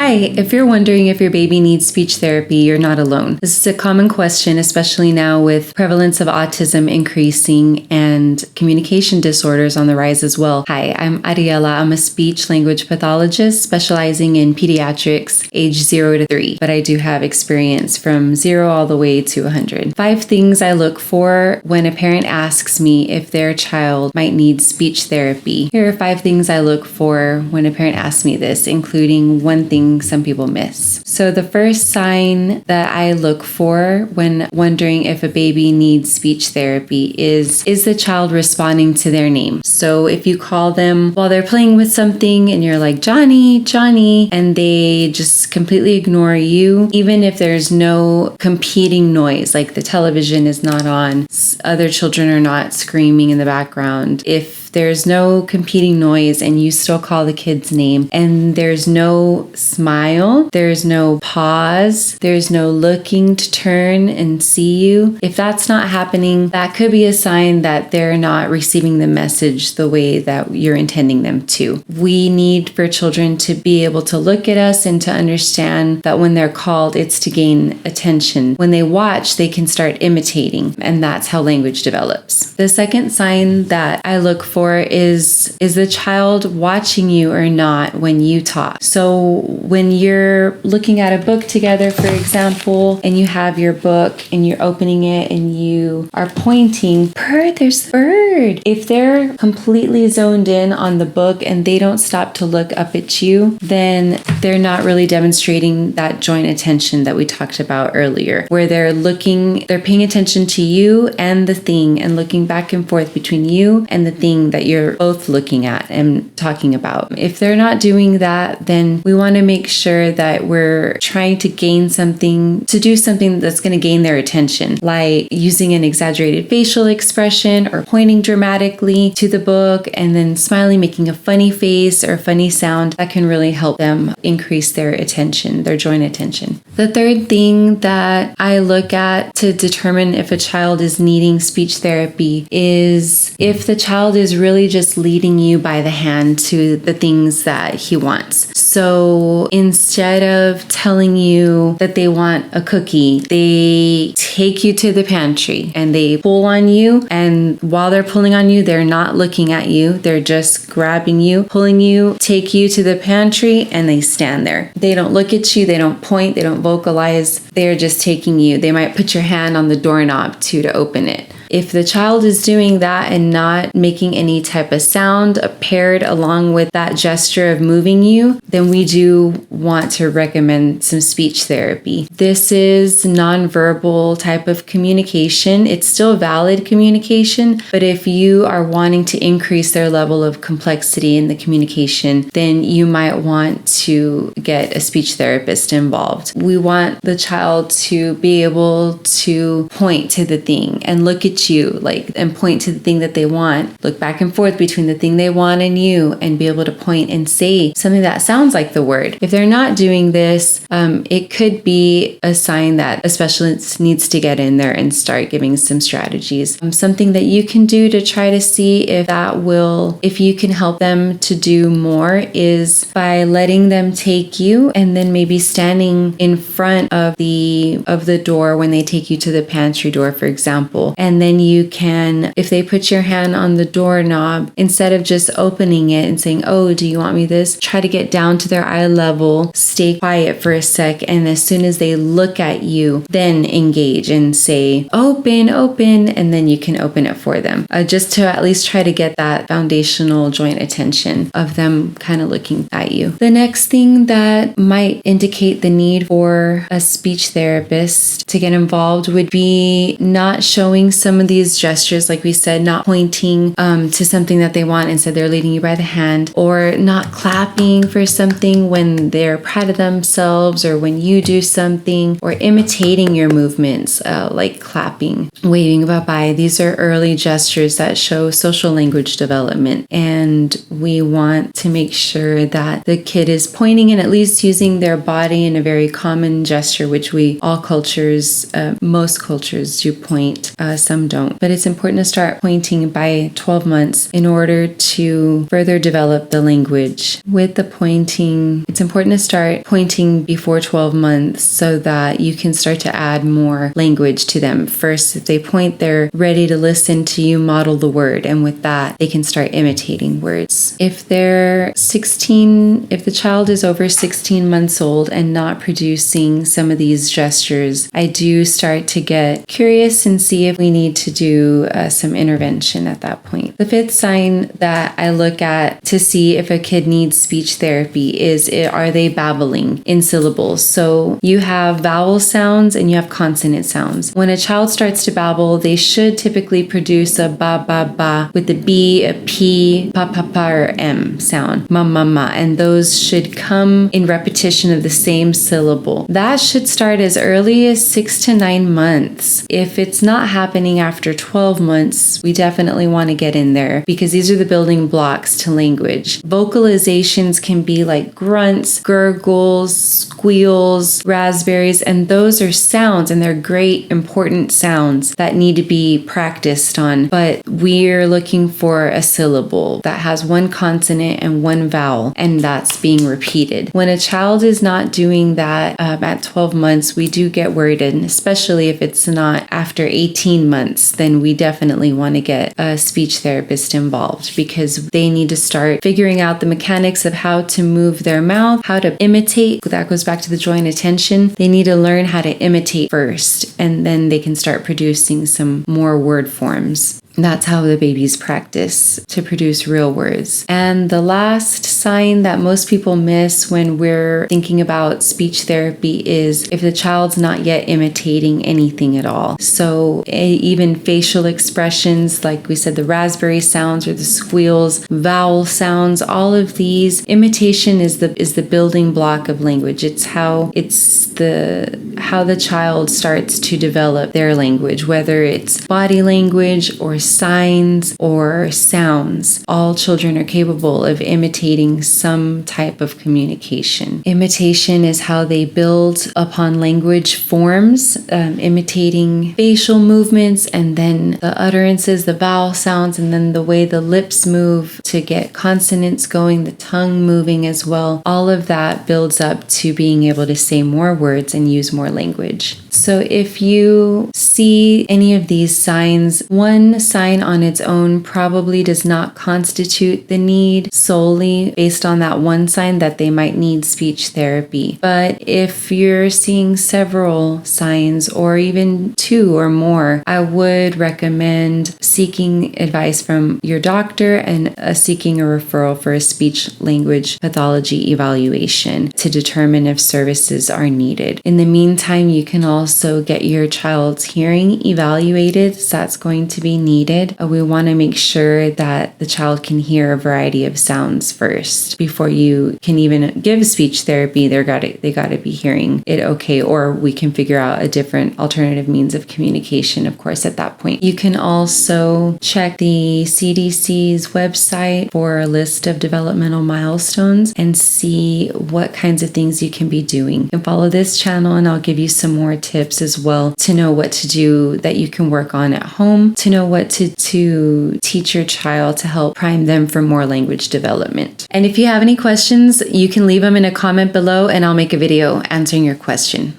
Hi, if you're wondering if your baby needs speech therapy, you're not alone. This is a common question, especially now with prevalence of autism increasing and communication disorders on the rise as well. Hi, I'm Ariela. I'm a speech language pathologist specializing in pediatrics age 0 to 3, but I do have experience from 0 all the way to 100. 5 things I look for when a parent asks me if their child might need speech therapy. Here are 5 things I look for when a parent asks me this, including one thing some people miss. So the first sign that I look for when wondering if a baby needs speech therapy is the child responding to their name? So if you call them while they're playing with something and you're like, Johnny, Johnny, and they just completely ignore you, even if there's no competing noise, like the television is not on, other children are not screaming in the background. If there's no competing noise and you still call the kid's name and there's no smile, there's no pause, there's no looking to turn and see you, if that's not happening, that could be a sign that they're not receiving the message the way that you're intending them to. We need for children to be able to look at us and to understand that when they're called, it's to gain attention. When they watch, they can start imitating, and that's how language develops. The second sign that I look for is the child watching you or not when you talk. So when you're looking at a book together, for example, and you have your book and you're opening it and you are pointing, bird, there's a bird. If they're completely zoned in on the book and they don't stop to look up at you, then they're not really demonstrating that joint attention that we talked about earlier, where they're paying attention to you and the thing and looking back and forth between you and the thing that you're both looking at and talking about. If they're not doing that, then we want to make sure that we're trying to do something that's going to gain their attention, like using an exaggerated facial expression or pointing dramatically to the book and then smiling, making a funny face or a funny sound. That can really help them increase their attention, their joint attention. The third thing that I look at to determine if a child is needing speech therapy is if the child is really just leading you by the hand to the things that he wants. So instead of telling you that they want a cookie, they take you to the pantry and they pull on you. And while they're pulling on you, they're not looking at you. They're just grabbing you, pulling you, take you to the pantry, and they stand there. They don't look at you. They don't point. They don't vocalize. They're just taking you. They might put your hand on the doorknob to open it. If the child is doing that and not making any type of sound paired along with that gesture of moving you, then we do want to recommend some speech therapy. This is nonverbal type of communication. It's still valid communication, but if you are wanting to increase their level of complexity in the communication, then you might want to get a speech therapist involved. We want the child to be able to point to the thing and look at you, and point to the thing that they want, look back and forth between the thing they want and you, and be able to point and say something that sounds like the word. If they're not doing this, it could be a sign that a specialist needs to get in there and start giving some strategies. Something that you can do to try to see if you can help them to do more is by letting them take you and then maybe standing in front of the door when they take you to the pantry door, for example. And then you can, if they put your hand on the doorknob, instead of just opening it and saying, oh, do you want me this? Try to get down to their eye level, stay quiet for a sec, and as soon as they look at you, then engage and say, open, and then you can open it for them. Just to at least try to get that foundational joint attention of them kind of looking at you. The next thing that might indicate the need for a speech therapist to get involved would be not showing some of these gestures, like we said, not pointing to something that they want, instead they're leading you by the hand, or not clapping for something when they're proud of themselves or when you do something, or imitating your movements, like clapping, waving bye-bye. These are early gestures that show social language development, and we want to make sure that the kid is pointing and at least using their body in a very common gesture, which most cultures do point. Some some don't. But it's important to start pointing by 12 months in order to further develop the language. With the pointing, it's important to start pointing before 12 months so that you can start to add more language to them. First, if they point, they're ready to listen to you model the word, and with that, they can start imitating words. If the child is over 16 months old and not producing some of these gestures, I do start to get curious and see if we need to do some intervention at that point. The fifth sign that I look at to see if a kid needs speech therapy is, are they babbling in syllables? So you have vowel sounds and you have consonant sounds. When a child starts to babble, they should typically produce a ba ba ba with a B, a P, pa pa pa, or M sound, ma ma ma, and those should come in repetition of the same syllable. That should start as early as 6 to 9 months. If it's not happening after 12 months, we definitely want to get in there because these are the building blocks to language. Vocalizations can be like grunts, gurgles, squeals, raspberries, and those are sounds, and they're great, important sounds that need to be practiced on. But we're looking for a syllable that has one consonant and one vowel, and that's being repeated. When a child is not doing that at 12 months, we do get worried, and especially if it's not after 18 months, then we definitely want to get a speech therapist involved because they need to start figuring out the mechanics of how to move their mouth, how to imitate. That goes back to the joint attention. They need to learn how to imitate first, and then they can start producing some more word forms. That's how the babies practice to produce real words. And the last sign that most people miss when we're thinking about speech therapy is if the child's not yet imitating anything at all. So even facial expressions, like we said, the raspberry sounds or the squeals, vowel sounds, all of these, imitation is the building block of language. It's how the child starts to develop their language, whether it's body language or signs or sounds. All children are capable of imitating some type of communication. Imitation is how they build upon language forms, imitating facial movements and then the utterances, the vowel sounds, and then the way the lips move to get consonants going, the tongue moving as well. All of that builds up to being able to say more words and use more language. So if you see any of these signs, one sign on its own probably does not constitute the need solely based on that one sign that they might need speech therapy. But if you're seeing several signs or even 2 or more, I would recommend seeking advice from your doctor and seeking a referral for a speech language pathology evaluation to determine if services are needed. In the meantime, you can also get your child's hearing evaluated, so that's going to be needed. We want to make sure that the child can hear a variety of sounds first before you can even give speech therapy. They got to be hearing it okay, or we can figure out a different alternative means of communication, of course, at that point. You can also check the CDC's website for a list of developmental milestones and see what kinds of things you can be doing. And follow this channel and I'll give you some more tips as well to know what to do that you can work on at home, to know what to teach your child to help prime them for more language development. And if you have any questions, you can leave them in a comment below and I'll make a video answering your question.